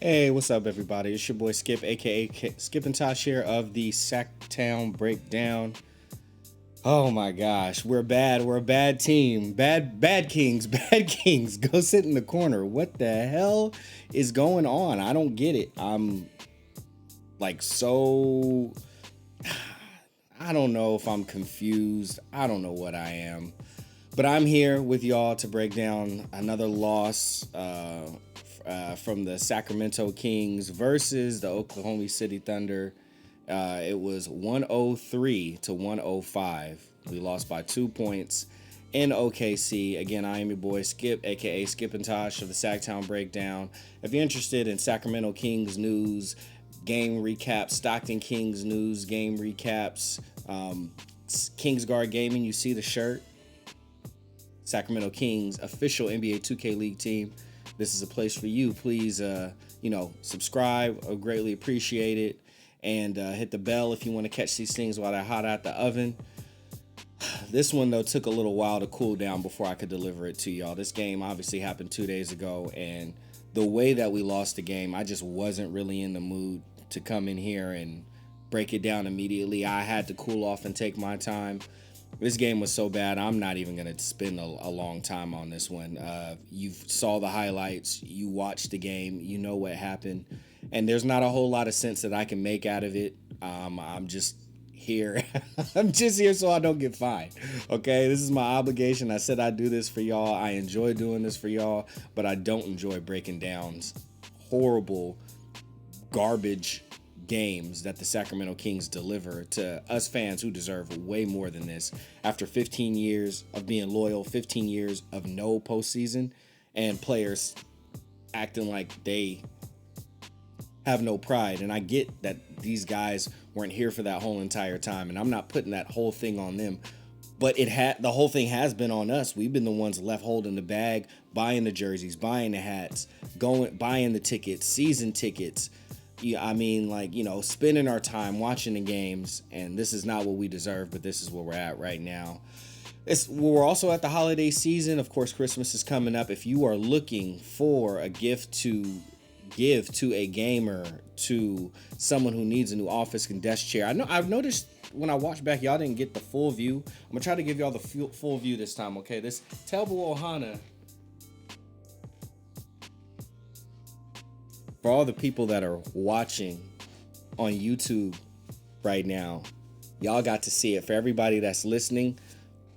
Hey, what's up, everybody? It's your boy Skip, aka Skip and Tosh here of the Sacktown Breakdown. Oh my gosh, we're bad. We're a bad team. Bad Kings. Bad Kings. Go sit in the corner. What the hell is going on? I don't get it. I'm like so. I don't know if I'm confused. I don't know what I am. But I'm here with y'all to break down another loss from the Sacramento Kings versus the Oklahoma City Thunder. It was 103 to 105. We lost by 2 points in OKC. Again, I am your boy Skip, aka Skip and Tosh of the Sacktown Breakdown. If you're interested in Sacramento Kings news, game recaps, Stockton Kings news, game recaps, Kingsguard Gaming, you see the shirt. Sacramento Kings official NBA 2K League team. This is a place for you. Please, subscribe. I greatly appreciate it. And hit the bell if you want to catch these things while they're hot out the oven. This one, though, took a little while to cool down before I could deliver it to y'all. This game obviously happened 2 days ago. And the way that we lost the game, I just wasn't really in the mood to come in here and break it down immediately. I had to cool off and take my time. This game was so bad, I'm not even going to spend a long time on this one. You saw the highlights, you watched the game, you know what happened, and there's not a whole lot of sense that I can make out of it. I'm just here. I'm just here so I don't get fined. Okay, this is my obligation. I said I'd do this for y'all. I enjoy doing this for y'all, but I don't enjoy breaking down horrible garbage games that the Sacramento Kings deliver to us fans who deserve way more than this. After 15 years of being loyal, 15 years of no postseason, and players acting like they have no pride. And I get that these guys weren't here for that whole entire time, and I'm not putting that whole thing on them. But the whole thing has been on us. We've been the ones left holding the bag, buying the jerseys, buying the hats, buying the tickets, season tickets. Yeah, I mean, spending our time watching the games, and this is not what we deserve, but this is where we're at right now. We're also at the holiday season. Of course, Christmas is coming up. If you are looking for a gift to give to a gamer, to someone who needs a new office and desk chair, I've noticed when I watch back, y'all didn't get the full view. I'm gonna try to give y'all the full view this time. Okay, this Telbu Ohana. For all the people that are watching on YouTube right now, y'all got to see it. For everybody that's listening,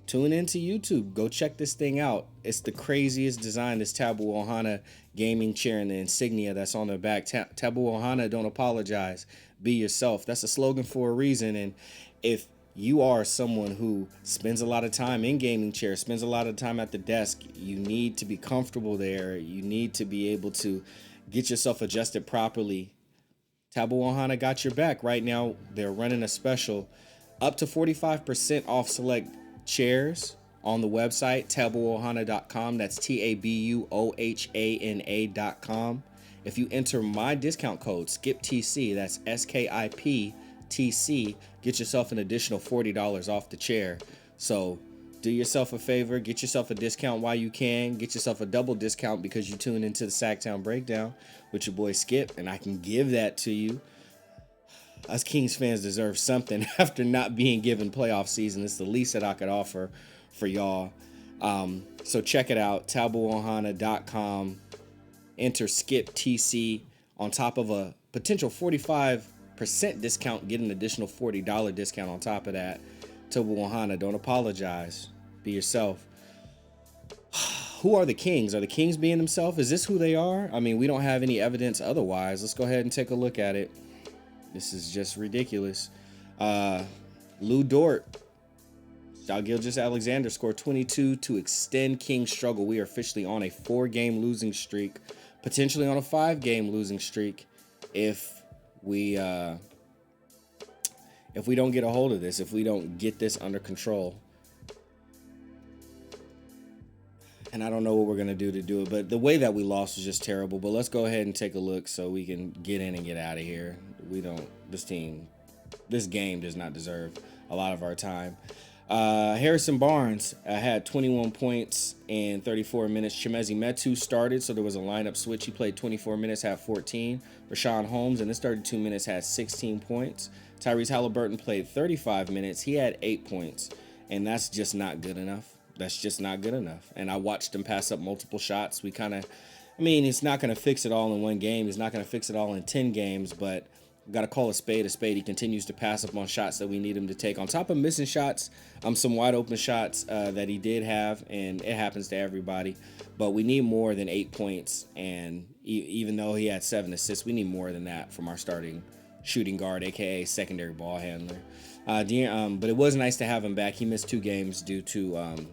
tune into YouTube. Go check this thing out. It's the craziest design, this Tabu Ohana gaming chair and the insignia that's on the back. Tabu Ohana, don't apologize. Be yourself. That's a slogan for a reason. And if you are someone who spends a lot of time in gaming chairs, spends a lot of time at the desk, you need to be comfortable there. You need to be able to get yourself adjusted properly. Tabu Ohana got your back. Right now, they're running a special up to 45% off select chairs on the website, tabuohana.com. That's TABUOHANA.com. If you enter my discount code, SKIPTC, that's SKIPTC, get yourself an additional $40 off the chair. So do yourself a favor, get yourself a discount while you can. Get yourself a double discount because you tune into the Sacktown Breakdown with your boy Skip, and I can give that to you. Us Kings fans deserve something after not being given playoff season. It's the least that I could offer for y'all. So check it out, tabuohana.com. Enter SKIPTC on top of a potential 45% discount. Get an additional $40 discount on top of that. Tabu Ohana, don't apologize. Be yourself. Who are the Kings? Are the Kings being themselves? Is this who they are? I mean, we don't have any evidence otherwise. Let's go ahead and take a look at it. This is just ridiculous. Lou Dort, Shai Gilgeous-Alexander scored 22 to extend Kings' struggle. We are officially on a 4-game losing streak, potentially on a 5-game losing streak if we don't get a hold of this, if we don't get this under control. And I don't know what we're going to do it, but the way that we lost was just terrible. But let's go ahead and take a look so we can get in and get out of here. This game does not deserve a lot of our time. Harrison Barnes had 21 points in 34 minutes. Chimezi Metu started, so there was a lineup switch. He played 24 minutes, had 14. Rashawn Holmes in his 32 minutes had 16 points. Tyrese Halliburton played 35 minutes. He had 8 points, and that's just not good enough. That's just not good enough. And I watched him pass up multiple shots. He's not going to fix it all in one game. He's not going to fix it all in 10 games, but got to call a spade a spade. He continues to pass up on shots that we need him to take. On top of missing shots, some wide open shots that he did have, and it happens to everybody. But we need more than 8 points, and even though he had 7 assists, we need more than that from our starting shooting guard, aka secondary ball handler. But it was nice to have him back. He missed 2 games due to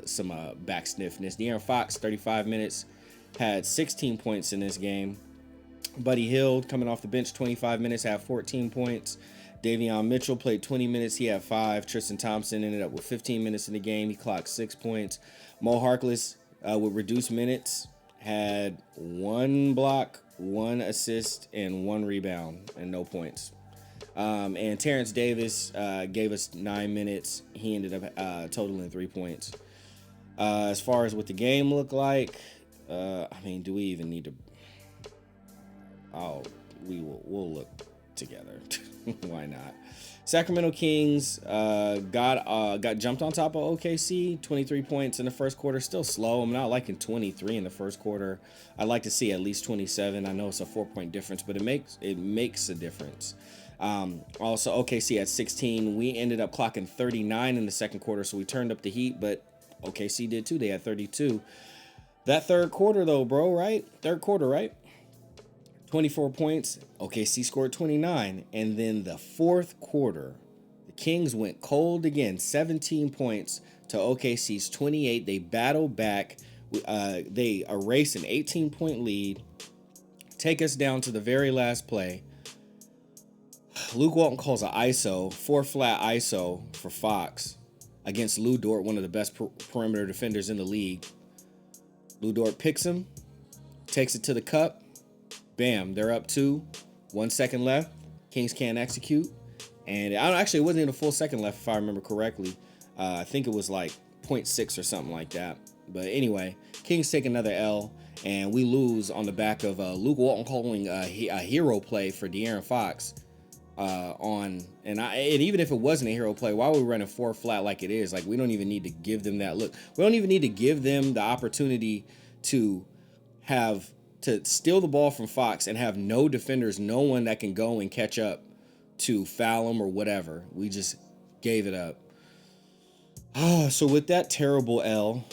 some back stiffness. De'Aaron Fox, 35 minutes, had 16 points in this game. Buddy Hield, coming off the bench, 25 minutes, had 14 points. Davion Mitchell played 20 minutes. He had 5. Tristan Thompson ended up with 15 minutes in the game. He clocked 6 points. Mo Harkless, with reduced minutes, had 1 block, 1 assist, and 1 rebound, and no points. And Terrence Davis gave us 9 minutes. He ended up totaling 3 points. As far as what the game looked like, do we even need to... we'll look together. Why not? Sacramento Kings got jumped on top of OKC. 23 points in the first quarter. Still slow. I'm not liking 23 in the first quarter. I'd like to see at least 27. I know it's a 4-point difference, but it makes a difference. Also, OKC at 16. We ended up clocking 39 in the second quarter, so we turned up the heat, but OKC did too. They had 32. That third quarter, though, bro, right? Third quarter, right? 24 points. OKC scored 29. And then the fourth quarter, the Kings went cold again. 17 points to OKC's 28. They battled back. They erased an 18-point lead. Take us down to the very last play. Luke Walton calls an ISO, 4-flat ISO for Fox against Lu Dort, one of the best perimeter defenders in the league. Lu Dort picks him, takes it to the cup. Bam, they're up 2. 1 second left. Kings can't execute. And it wasn't even a full second left, if I remember correctly. I think it was like 0.6 or something like that. But anyway, Kings take another L, and we lose on the back of Luke Walton calling a hero play for De'Aaron Fox. And even if it wasn't a hero play, why are we running 4-flat like it is? Like, we don't even need to give them that look. We don't even need to give them the opportunity to steal the ball from Fox and have no defenders, no one that can go and catch up to foul him or whatever. We just gave it up. So with that terrible L,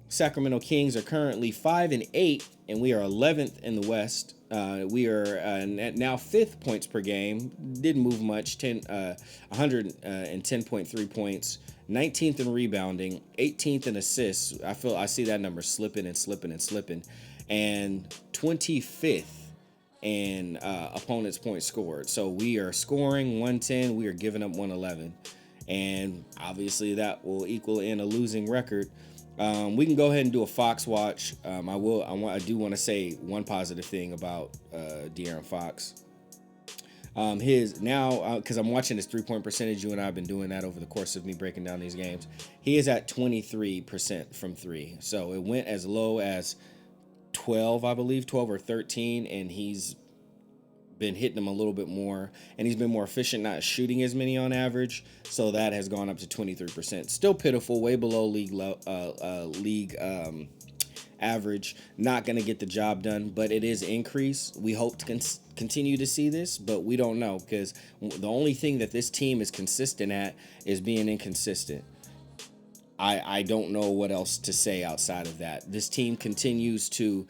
Sacramento Kings are currently 5-8, and we are 11th in the West. We are now 5th points per game. Didn't move much. 110.3 points. 19th in rebounding. 18th in assists. I see that number slipping. And 25th in opponents' points scored. So we are scoring 110. We are giving up 111. And obviously that will equal in a losing record. We can go ahead and do a Fox watch. I do want to say one positive thing about De'Aaron Fox. Because I'm watching his 3-point percentage. You and I have been doing that over the course of me breaking down these games. He is at 23% from 3. So it went as low as 12, I believe, 12 or 13, and he's been hitting them a little bit more, and he's been more efficient, not shooting as many on average. So that has gone up to 23%. Still pitiful, way below league average. Not going to get the job done, but it is increase. We hope to continue to see this, but we don't know, because the only thing that this team is consistent at is being inconsistent. I don't know what else to say outside of that. This team continues to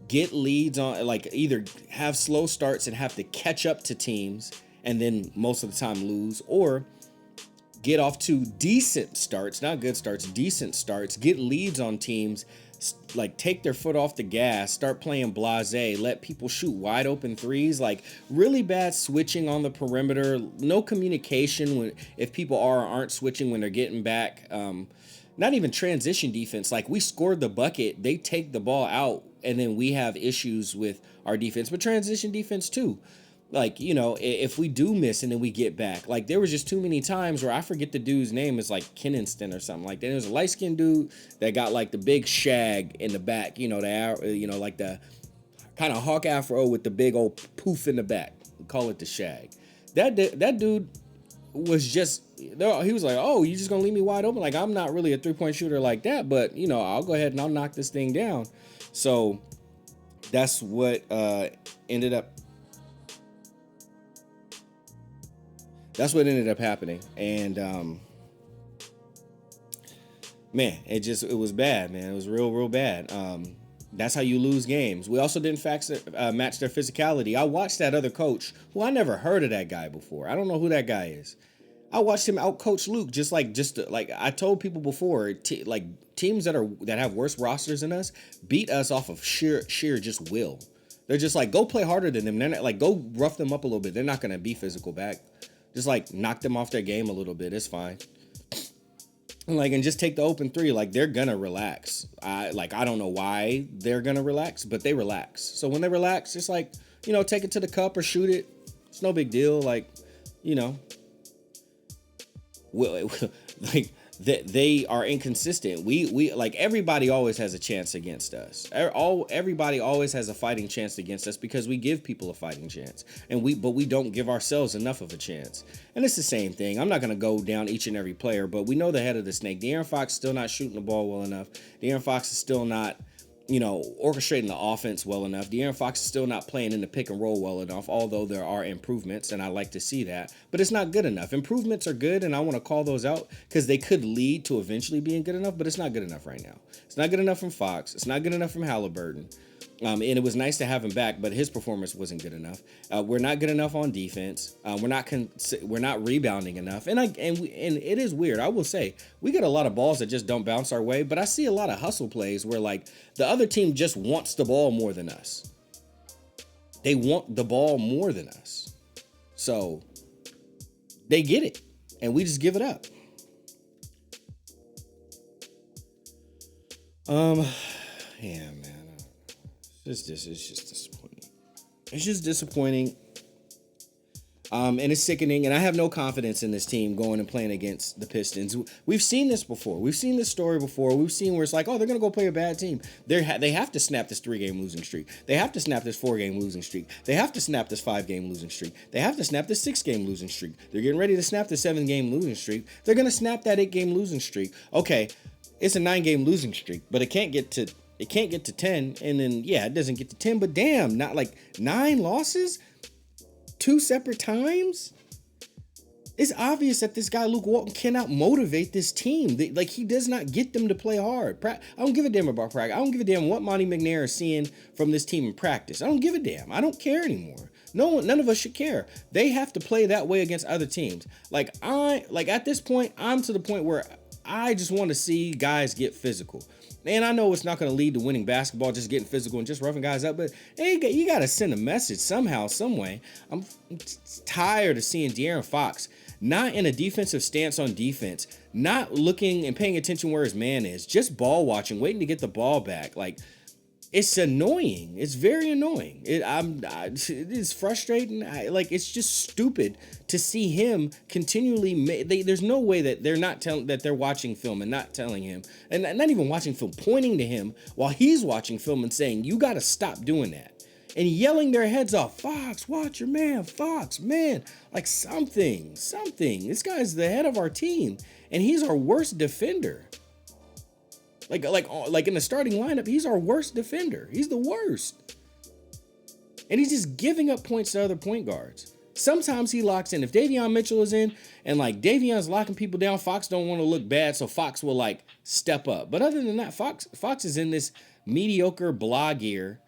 get leads on, like, either have slow starts and have to catch up to teams and then most of the time lose, or get off to decent starts, not good starts, decent starts, get leads on teams, like take their foot off the gas, start playing blasé, let people shoot wide open threes, like really bad switching on the perimeter, no communication if people are or aren't switching when they're getting back. Not even transition defense. Like, we scored the bucket, they take the ball out, and then we have issues with our defense, but transition defense too. Like, if we do miss and then we get back, like there was just too many times where I forget the dude's name is like Kennington or something like that. There was a light skinned dude that got like the big shag in the back, like the kind of hawk afro with the big old poof in the back. We call it the shag. That dude was just, he was like, oh, you just gonna leave me wide open? Like, I'm not really a 3-point shooter like that, but I'll go ahead and I'll knock this thing down. So that's what ended up happening. And man, it was bad, man. It was real bad. That's how you lose games. We also didn't match their physicality. I watched that other coach, who I never heard of that guy before. I don't know who that guy is. I watched him outcoach Luke, just like I told people before, teams that have worse rosters than us beat us off of sheer just will. They're just like, go play harder than them. They're not like, go rough them up a little bit. They're not gonna be physical back. Just like knock them off their game a little bit. It's fine. And just take the open three. Like, they're gonna relax. I don't know why they're gonna relax, but they relax. So when they relax, it's like, take it to the cup or shoot it. It's no big deal. Like, like they are inconsistent. We like, everybody always has a chance against us. Everybody always has a fighting chance against us because we give people a fighting chance, but we don't give ourselves enough of a chance. And it's the same thing. I'm not gonna go down each and every player, but we know the head of the snake. De'Aaron Fox still not shooting the ball well enough. De'Aaron Fox is still not orchestrating the offense well enough. De'Aaron Fox is still not playing in the pick and roll well enough, although there are improvements, and I like to see that. But it's not good enough. Improvements are good, and I want to call those out because they could lead to eventually being good enough, but it's not good enough right now. It's not good enough from Fox. It's not good enough from Halliburton. And it was nice to have him back, but his performance wasn't good enough. We're not good enough on defense. We're not rebounding enough. And it is weird. I will say we get a lot of balls that just don't bounce our way, but I see a lot of hustle plays where like the other team just wants the ball more than us. They want the ball more than us, so they get it, and we just give it up. Yeah, man. It's just disappointing. It's just disappointing. And it's sickening. And I have no confidence in this team going and playing against the Pistons. We've seen this before. We've seen this story before. We've seen where it's like, oh, they're going to go play a bad team. They have to snap this 3-game losing streak. They have to snap this 4-game losing streak. They have to snap this 5-game losing streak. They have to snap this 6-game losing streak. They're getting ready to snap the 7-game losing streak. They're going to snap that 8-game losing streak. Okay, it's a 9-game losing streak, but it can't get to 10, and then it doesn't get to 10, but damn, not like 9 losses 2 separate times. It's obvious that this guy Luke Walton cannot motivate this team. He does not get them to play hard. I don't give a damn about practice. I don't give a damn what Monty McNair is seeing from this team in practice. I don't give a damn. I don't care anymore. None of us should care. They have to play that way against other teams. At this point, I'm to the point where I just want to see guys get physical. And I know it's not going to lead to winning basketball, just getting physical and just roughing guys up, but hey, you got to send a message somehow, some way. I'm tired of seeing De'Aaron Fox not in a defensive stance on defense, not looking and paying attention where his man is, just ball watching, waiting to get the ball back. Like, it's annoying. It's very annoying. It's frustrating. It's just stupid to see him continually. There's no way that they're not telling that they're watching film and not telling him, and not even watching film, pointing to him while he's watching film and saying, "You got to stop doing that," and yelling their heads off. Fox, watch your man. Fox, man, like something. This guy's the head of our team, and he's our worst defender. Like in the starting lineup, he's our worst defender. He's the worst. And he's just giving up points to other point guards. Sometimes he locks in. If Davion Mitchell is in and Davion's locking people down, Fox don't want to look bad, so Fox will step up. But other than that, Fox is in this mediocre blah gear.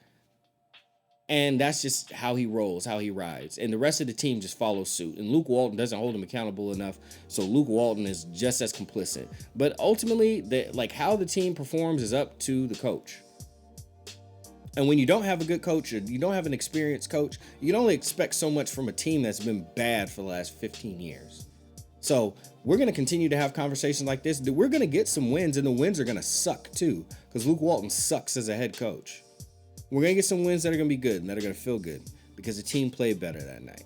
And that's just how he rolls, how he rides. And the rest of the team just follows suit. And Luke Walton doesn't hold him accountable enough. So Luke Walton is just as complicit. But ultimately, how the team performs is up to the coach. And when you don't have a good coach or you don't have an experienced coach, you can only expect so much from a team that's been bad for the last 15 years. So we're going to continue to have conversations like this. We're going to get some wins, and the wins are going to suck too. Because Luke Walton sucks as a head coach. We're going to get some wins that are going to be good and that are going to feel good because the team played better that night.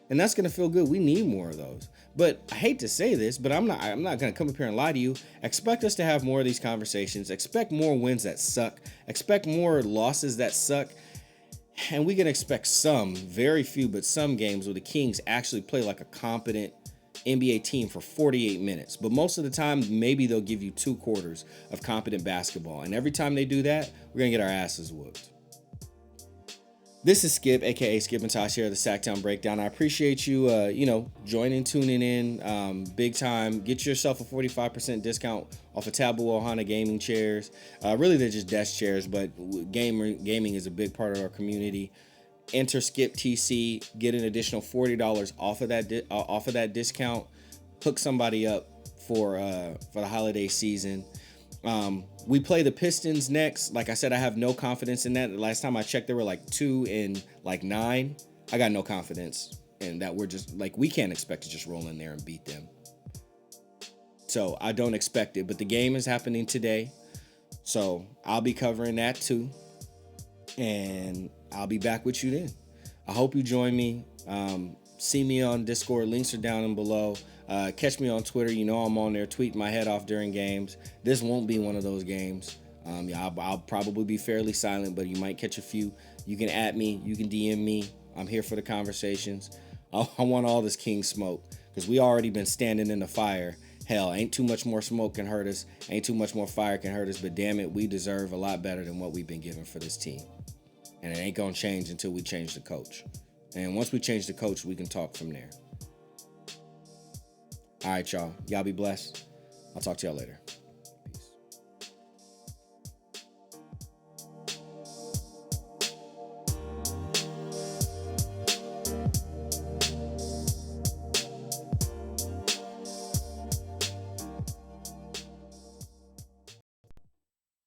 And that's going to feel good. We need more of those. But I hate to say this, but I'm not going to come up here and lie to you. Expect us to have more of these conversations. Expect more wins that suck. Expect more losses that suck. And we can expect some, very few, but some games where the Kings actually play like a competent NBA team for 48 minutes. But most of the time, maybe they'll give you 2 quarters of competent basketball. And every time they do that, we're going to get our asses whooped. This is Skip, aka Skip and Tosh here of the Sacktown Breakdown. I appreciate you, joining, tuning in, big time. Get yourself a 45% discount off of Tabu Ohana gaming chairs. Really, they're just desk chairs, but gaming is a big part of our community. Enter Skip TC, get an additional $40 off of that discount. Hook somebody up for the holiday season. We play the Pistons next. Like I said, I have no confidence in that. The last time I checked, there were like 2 and like 9. I got no confidence in that. We're just like, we can't expect to just roll in there and beat them. So I don't expect it, but the game is happening today. So I'll be covering that too. And I'll be back with you then. I hope you join me. See me on Discord. Links are down and below. Catch me on Twitter. You know I'm on there tweeting my head off during games. This won't be one of those games. I'll probably be fairly silent, but you might catch a few. You can @ me. You can DM me. I'm here for the conversations. I want all this King smoke because we already been standing in the fire. Hell, ain't too much more smoke can hurt us. Ain't too much more fire can hurt us. But damn it, we deserve a lot better than what we've been given for this team. And it ain't going to change until we change the coach. And once we change the coach, we can talk from there. All right, y'all. Y'all be blessed. I'll talk to y'all later.